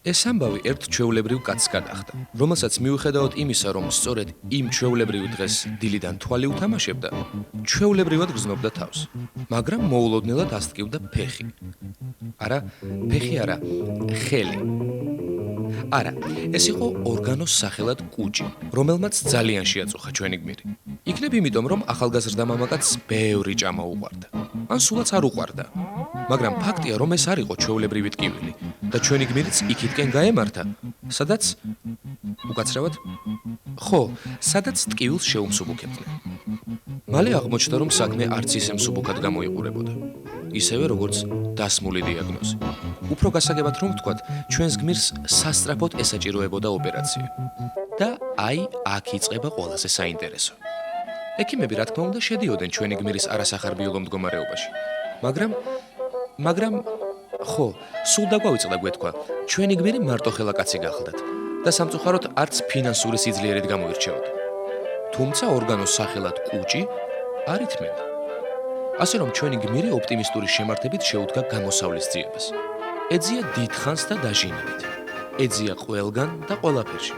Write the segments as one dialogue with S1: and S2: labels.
S1: ეს ამბავი ერთ ჩვეულებრივ კაცს გადახდა, რომელსაც მიუხედავად იმისა, რომ სწორედ იმ ჩვეულებრივ დღეს დილიდან თვალი უთამაშებდა, ჩვეულებრივად გრძნობდა თავს, მაგრამ მოულოდნელად ასტკივდა ფეხი. ფეხი არა, ხელი. არა, ეს იყო ორგანოს სახელად კუჭი, რომელმაც ძალიან შეაწუხა ჩვენი გმირი. იქნებ იმიტომ, რომ ახალგაზრდა მამაკაცს ბევრი ჭამა უყვარდა. ან სულაც არ უყვარდა. მაგრამ ფაქტია, რომ ეს არ იყო ჩვეულებრივი ტკივილი და ჩვენი გმირიც იქითკენ გაემართა, სადაც უკაცრავად სადაც ტკივილს შეუმსუბუქებდნენ. მალე აღმოჩნდა, რომ საქმე არც ისე მსუბუქად გამოიყურებოდა. ისევე როგორც დასმული დიაგნოზი. უფრო გასაგებად რომ ვთქვათ, ჩვენს გმირს სასწრაფოდ ესაჭიროებოდა ოპერაცია. და აი აქ იწყება ყველაზე საინტერესო. ექიმები რა თქმა უნდა შედიოდნენ ჩვენი გმირის არასახარბიელო მდგომარეობაში. მაგრამ სულ დაგვავიწყდა გვეთქვა, ჩვენი გმირი მარტოხელა კაცი გახლდათ და სამწუხაროდ არც ფინანსური სიძლიერით გამოირჩეოდა. თუმცა ორგანოს სახელად კუჭი არ ითმენდა. ასე რომ ჩვენი გმირი ოპტიმისტური შემართებით შეუდგა გამოსავლის ძიებას. ეძია დიდხანს და დაჟინებით. ეძია ყველგან და ყველაფერში.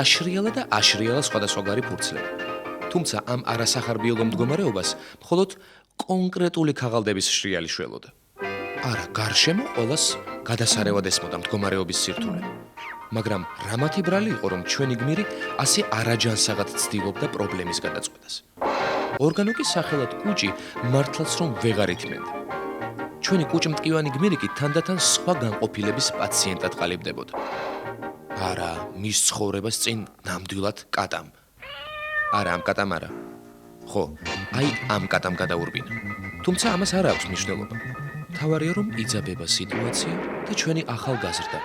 S1: აშრიალა და აშრიალა სხვადასხვაგვარი ფურცლები. თუმცა ამ არასახარბიელო მდგომარეობას მხოლოდ კონკრეტული ქაღალდების შრიალი შველოდა. არა, გარშემო ყველას გადასარევად ესმოდა მდგომარეობის სირთულე. მაგრამ რა მათი ბრალი იყო, რომ ჩვენი გმირი ასე არაჯანსაღად ცდილობდა პრობლემის გადაწყვეტას. ორგანო კი სახელად კუჭი მართლაც რომ ვეღარ ითმენდა. ჩვენი კუჭმტკივანი გმირი კი თანდათან სხვა განყოფილების პაციენტად ყალიბდებოდა. არა, მის ცხოვრებას წინ ნამდვილად კატამ. არა, ამ კატამ არა. აი ამ კატამ გადაურბინა. თუმცა ამას არ აქვს მნიშვნელობა. მთავარია რომ იძაბება სიტუაცია და ჩვენი ახალგაზრდა,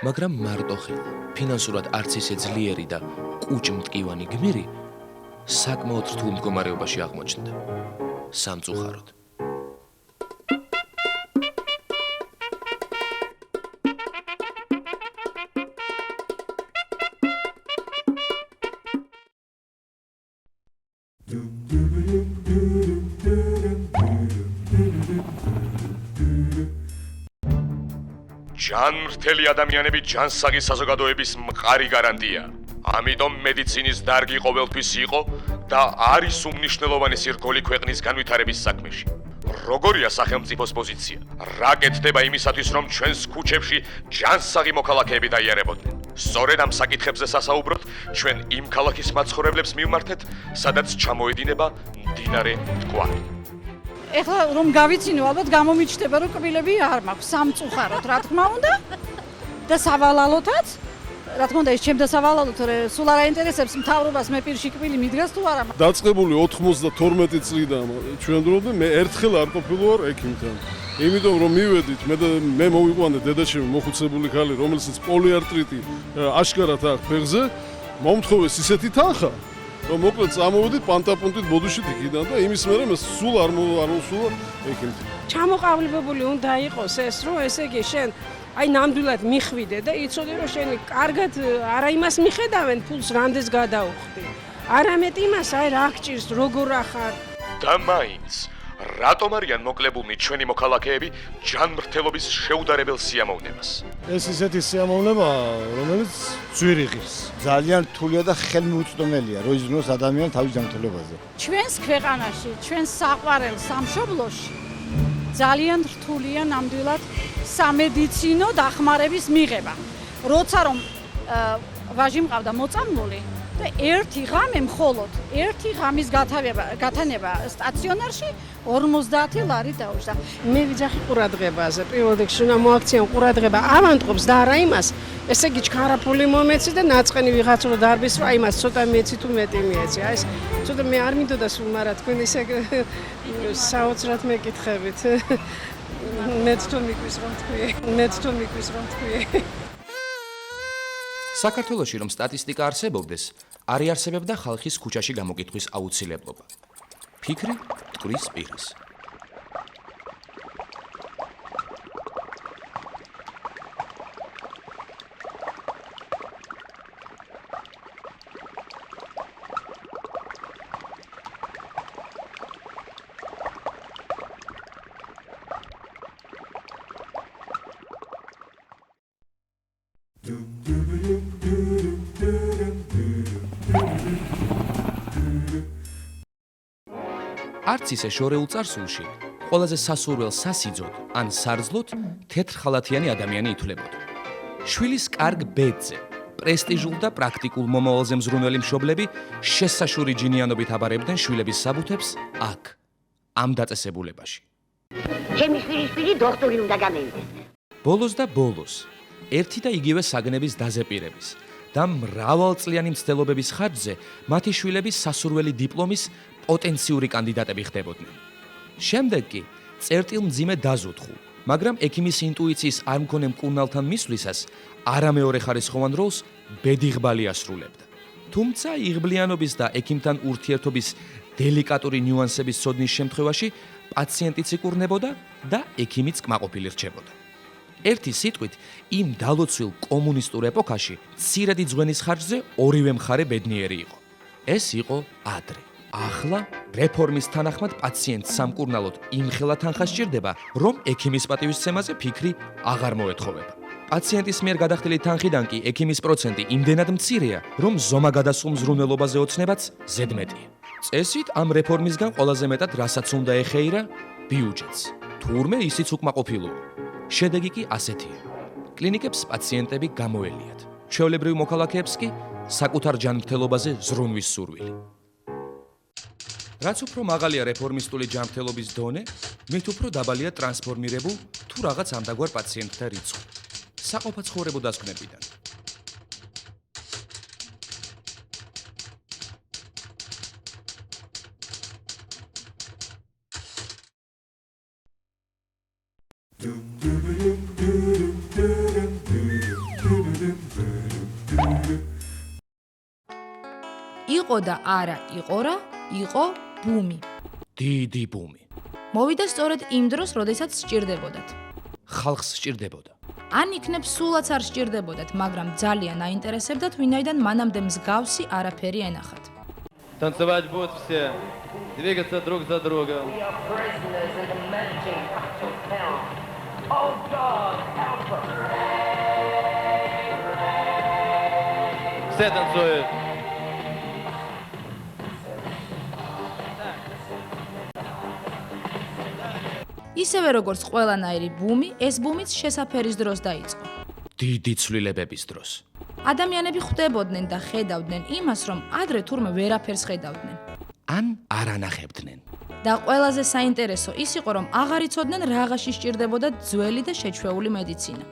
S1: მაგრამ მარტოხელა, ფინანსურად არც ისე ძლიერი და კუჭმტკივანი გმირი საკმაოდ რთულ მდგომარეობაში აღმოჩნდა. სამწუხაროდ.
S2: ჯანმრთელი ადამიანები ჯანსაღი საზოგადოების მყარი გარანტია. ამიტომ მედიცინის დარგი ყოველთვის იყო და არის უმნიშვნელოვანესი რგოლი ქვეყნის განვითარების საქმეში. როგორია სახელმწიფოს პოზიცია? რა კეთდება იმისათვის, რომ ჩვენს ქუჩებში ჯანსაღი მოქალაქეები დაიარებოდნენ? სწორედ ამ საკითხებზე სასაუბროთ ჩვენ იმ ქალაქის მაცხოვრებლებს მივმართეთ, სადაც ჩამოედინება მდინარე მტკვარი.
S3: ეხლა რომ გავიცინო, ალბათ გამომიჩნდება, რომ კბილები არ მაქვს, სამწუხაროდ, რა თქმა უნდა. და სავალალოთაც, რა თქმა უნდა, ეს ჩემ დასავალალოთ, სულ არ აინტერესებს მთავრობას მე პირში კბილი მიდგას თუ არა.
S4: დაწყებული 92 წლიდან ჩვენ დროზე მე ერთხელ არ ყოფილვარ ექიმთან. იმიტომ რომ მივედით, მე მოვიყვანე დედაჩემი მოხუცებული ქალი, რომელსაც პოლიარტრიტი აშკარად აქვს ფეხზე, მომთხოვეს ისეთი თანხა, რომ მოკლედ წამოვედით პანტაპუნტით ბოდიშით იქიდან და იმის მერე მე სულ არ მოსულა ექიმთან.
S5: ჩამოყალიბებული უნდა იყოს ეს, რომ ესე იგი შენ ნამდვილად მიხვიდე და იცოდე რომ შენი კარგად არა იმას მიხედავენ ფულს რამდენს გადაუხდი. არამედ იმას რა გჭირს, როგორ ახარ.
S2: და მაინც რატომ არიან მოკლებულნი ჩვენი მოქალაქეები ჯანმრთელობის შეუდარებელ სიამოვნებას?
S4: ეს ისეთი სიამოვნებაა, რომელიც ძვირი ღირს.
S6: ძალიან რთულია და ხელმოუწვდომელია, რომ იზრუნოს ადამიანი თავის ჯანმრთელობაზე.
S3: ჩვენს ქვეყანაში, ჩვენს საყვარელ სამშობლოში ძალიან რთულია ნამდვილად სამედიცინო დახმარების მიღება. როცა რომ ვაჟი მყავდა მოწამლული და ერთი ღამე მხოლოდ ერთი ღამის გათანება სტაციონარში 50 ლარი დაუჭდა.
S5: მე ვიძახი ყურადღებაზე, პირველ რიგში უნდა მოაქციონ ყურადღება ავანტყოფს და არა იმას, ესე იგი ჩქარაფული მომეცი და ნაწყენი ვიღაც რო დარბის, რომ იმას ცოტა მეცი თუ მეტი მიეცი. ეს ცოტა მე არ მინდოდა სულ, მაგრამ თქვენ ისე საოცრად მეკითხებით. მეც თუ მიკვის რომ თქვი.
S1: საქართველოში რომ სტატისტიკა არსებობდეს, არ იარსებებდა ხალხის ქუჩაში გამოკითხვის აუცილებლობა. ფიქრი მტკვრის პირას. არც ისე შორეულ წარსულში ყველაზე სასურველ სასიძოდ ან სარძლოდ თეთრ ხალათიანი ადამიანი ითვლებოდა. შვილის კარგ ბედზე, პრესტიჟულ და პრაქტიკულ მომავალზე მზრუნველი მშობლები შესაშური ჯინიანობით აბარებდნენ შვილების საბუთებს აქ, ამ დაწესებულებაში.
S7: ჩემი შვილის დოქტორი უნდა გამენდეს.
S1: ბოლოს და ბოლოს, ერთი და იგივე საგნების დაზეპირების და მრავალწლიანი მცდელობების ხარჯზე მათი შვილების სასურველი დიპლომის პოტენციური კანდიდატები ხდებოდნენ. შემდეგ კი წერტილ მძიმე დაზუთხულ, მაგრამ ექიმის ინტუიციის არ მქონე მკურნალთან მისვლისას არამეორე ხარისხოვან როლს ბედიღბალი ასრულებდა. თუმცა იღბლიანობის და ექიმთან ურთიერთობის დელიკატური ნიუანსების ცოდნის შემთხვევაში პაციენტიც იკურნებოდა და ექიმიც კმაყოფილი რჩებოდა. ერთი სიტყვით, იმ დალოცვილ კომუნისტურ ეპოქაში მცირედი ძღვენის ხარჯზე ორივე მხარე ბედნიერი იყო. ეს იყო ადრე. ახლა რეფორმის თანახმად პაციენტს სამკურნალოდ იმხელა თანხა სჭირდება, რომ ექიმის პატივისცემაზე ფიქრი აღარ მოეთხოვება. პაციენტის მიერ გადახდილი თანხიდან კი ექიმის პროცენტი იმდენად მცირეა, რომ ზომა გადასულ მზრუნველობაზე ოცნებაც ზედმეტია. წესით ამ რეფორმისგან ყველაზე მეტად რასაც უნდა ეხეირა ბიუჯეტს. თურმე ისიც უკმაყოფილოა. შედეგი კი ასეთია. კლინიკებს პაციენტები გამოელიათ. ჩვეულებრივ მოქალაქეებს კი საკუთარ ჯანმრთელობაზე ზრუნვის სურვილი. რაც უფრო მაღალია რეფორმისტული ჯანმრთელობის დონე, მით უფრო დაბალია ტრანსფორმირებულ თუ რაღაც ამდაგვარ პაციენტთა რიცხვი. საყოფაცხოვრებო დასკვნებიდან.
S8: იყო და არა იყო რა, იყო ბუმი.
S1: დიდი ბუმი.
S8: მოვიდა სწორედ იმ დროს, როდესაც სჭირდებოდათ.
S1: ხალხს სჭირდებოდა.
S8: ან იქნებ სულაც არ სჭირდებოდათ, მაგრამ ძალიან აინტერესებდათ, ვინაიდან მანამდე მსგავსი არაფერი ენახათ.
S9: Танцевать будут все, двигаться друг за другом. Все танцуют.
S8: ისევე როგორც ყველანაირი ბუმი, ეს ბუმიც შესაფერის დროს დაიწყო.
S1: დიდი ცვლილებების დროს.
S8: ადამიანები ხვდებოდნენ და ხედავდნენ იმას, რომ ადრე თურმე ვერაფერს ხედავდნენ.
S1: ან არ ანახებდნენ.
S8: და ყველაზე საინტერესო ის იყო, რომ აღარ იცოდნენ რაღაცი სჭირდებოდა ძველი და შეჩვეული მედიცინა.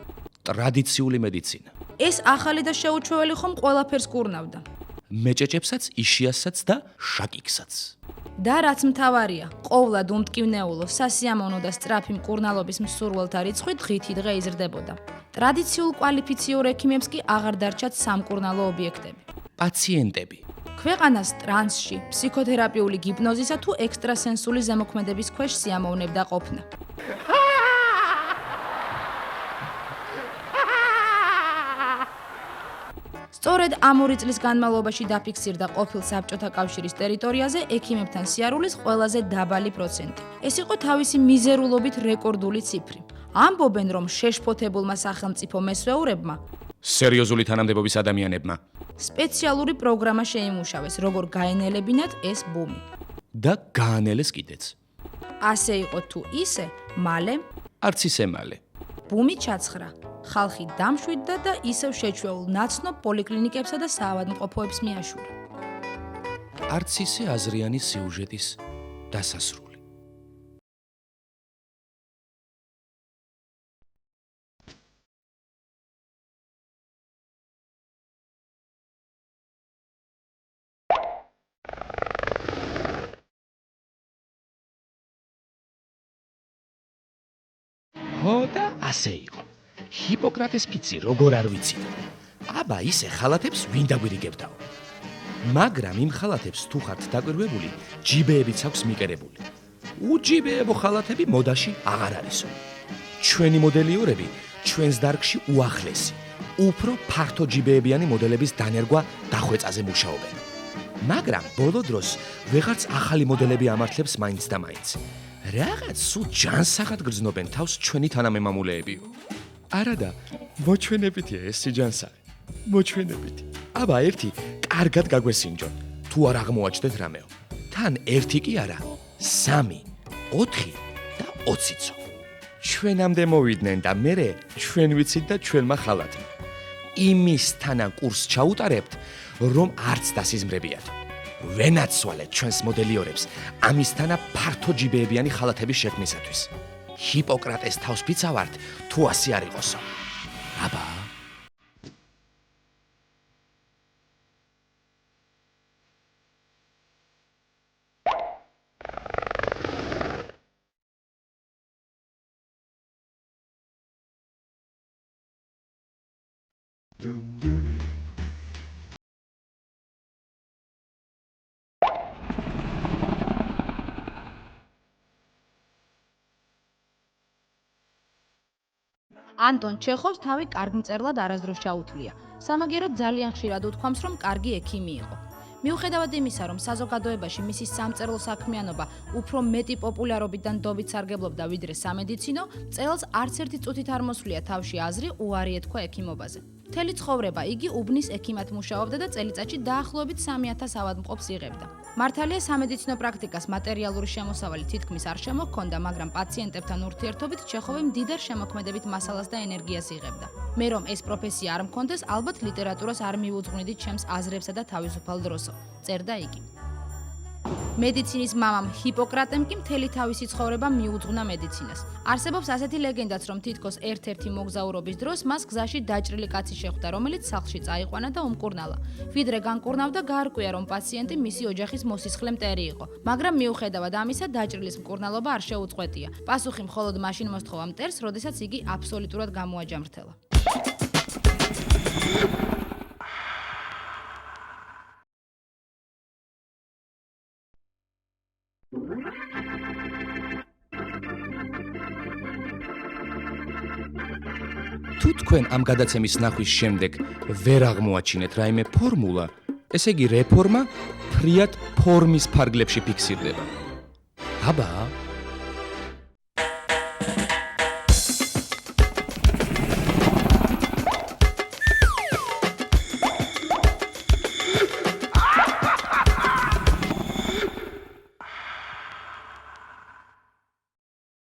S1: ტრადიციული მედიცინა.
S8: ეს ახალი და შეუჩვეველი ხომ ყველაფერს კურნავდა.
S1: მეჭეჭებსაც, იშიასაც და შაკიკსაც.
S8: და რაც მთავარია, ყოვლად უმტკივნეულო, სასიამოვნო და სწრაფი მკურნალობის მსურველთა რიცხვი დღითი დღე იზრდებოდა. ტრადიციულ კვალიფიციურ ექიმებს კი აღარ დარჩათ სამკურნალო ობიექტები.
S1: პაციენტები.
S8: ქვეყანას ტრანსში, ფსიქოთერაპიული გიპნოზისა თუ ექსტრასენსული ზემოქმედების ქვეშ სიამოვნებდა ყოფნა. სწორედ ამ 2 წლის განმავლობაში დაფიქსირდა ყოფილ საბჭოთა კავშირის ტერიტორიაზე ექიმებთან სიარულის ყველაზე დაბალი პროცენტი. ეს იყო თავისი მიზერულობით რეკორდული ციფრი. ამბობენ, რომ შეშფოთებულმა სახელმწიფო მესვეურებმა
S1: სერიოზული თანამდებობის ადამიანებმა
S8: სპეციალური პროგრამა შეიმუშავეს, როგორ გაენელებინათ ეს ბუმი.
S1: და გაანელეს კიდეც.
S8: ასე იყო თუ ისე, მალე
S1: არც ისე მალე.
S8: ბუმი ჩაცხრა. ხალხი დამშვიდდა და ისევ შეჩვეულ ნაცნობ პოლიკლინიკებსა და საავადმყოფოებს მიაშურა.
S1: არც ისე აზრიანი სიუჟეტის დასასრული. ხო და ასე იყო. ჰიპოკრატეს ფიცი როგორ არ ვიცით. აბა ისე ხალათებს ვინ დაგვირიგებდაო. მაგრამ იმ ხალათებს თუ ხართ დაკვირვებული, ჯიბეებიც აქვს მიკერებული. უჯიბეებო ხალათები მოდაში აღარ არისო. ჩვენი მოდელიორები ჩვენს დარგში უახლესი, უფრო ფართო ჯიბეებიანი მოდელების დანერგვა დახვეწაზე მუშაობენ. მაგრამ ბოლო დროს ვეღარც ახალი მოდელები ამართლებს მაინც და მაინც. რაღაც სულ ჯანსაღად გრძნობენ თავს ჩვენი თანამემამულეებიო. არადა, მოჩვენებითია ეს სიჯანსაღი. მოჩვენებითი. აბა ერთი კარგად გაგვესინჯონ. თუ არ აღმოაჩნდეთ რამეო. თან ერთი კი არა, 3, 4 და 20-ცო. ჩვენამდე მოვიდნენ და მერე ჩვენ ვიცით და ჩვენმა ხალათმა. იმისთანა კურსს ჩაუტარებთ, რომ არც დასიზმრებიათ. ვენაცვალეთ ჩვენს მოდელიორებს ამისთანა ფართო ჯიბეებიანი ხალათების შექმნისათვის. ჰიპოკრატეს თავს ვიცავართ, თუ ასე არ იყოსო. აბა
S8: ანტონ ჩეხოვს თავი კარგ მწერლად არასდროს ჩაუთვლია. სამაგიეროდ ძალიან ხშირად უთქვამს, რომ კარგი ექიმი იყო. მიუხედავად იმისა, რომ საზოგადოებაში მისი სამწერლო საქმიანობა უფრო მეტი პოპულარობით და ნდობით სარგებლობდა ვიდრე სამედიცინო, წელს არც ერთი წუთით არ მოსვლია თავში აზრი უარი ეთქვა ექიმობაზე. მთელი ცხოვრება იგი უბნის ექიმად მუშაობდა და წელიწადში დაახლოებით 3000 ავადმყოფს იღებდა. მართალია სამედიცინო პრაქტიკას მატერიალური შემოსავალი თითქმის არ შემოჰქონდა, მაგრამ პაციენტებთან ურთიერთობით ჩეხოვი მდიდარ შემოქმედებით მასალას და ენერგიას იღებდა. მე რომ ეს პროფესია არ მქონდეს, ალბათ ლიტერატურას არ მივუძღვნიდით ჩემს აზრებსა და თავისუფალ დროსო, წერდა იგი. მედიცინის მამამ ჰიპოკრატემ კი მთელი თავისი ცხოვრება მიუძღვნა მედიცინას. არსებობს ასეთი ლეგენდაც, რომ თითქოს ერთ-ერთი მოგზაურობის დროს მას გზაში დაჭრილი კაცი შეხვდა, რომელიც სახლში წაიყვანა და უმკურნალა. ვიდრე განკურნავდა, გაარკვია, რომ პაციენტი მისი ოჯახის მოსისხლე მტერი იყო. მაგრამ მიუხედავად ამისა, დაჭრილის მკურნალობა არ შეუწყვეტია. პასუხი მხოლოდ მაშინ მოსთხოვა მტერს, როდესაც იგი აბსოლუტურად გამოაჯამრთელა.
S1: თუ თქვენ ამ გადაცემის ნახვის შემდეგ ვერ აღმოაჩინეთ რაიმე ფორმულა, ესე იგი რეფორმა ფრიად ფორმის ფარგლებში ფიქსირდება. აბა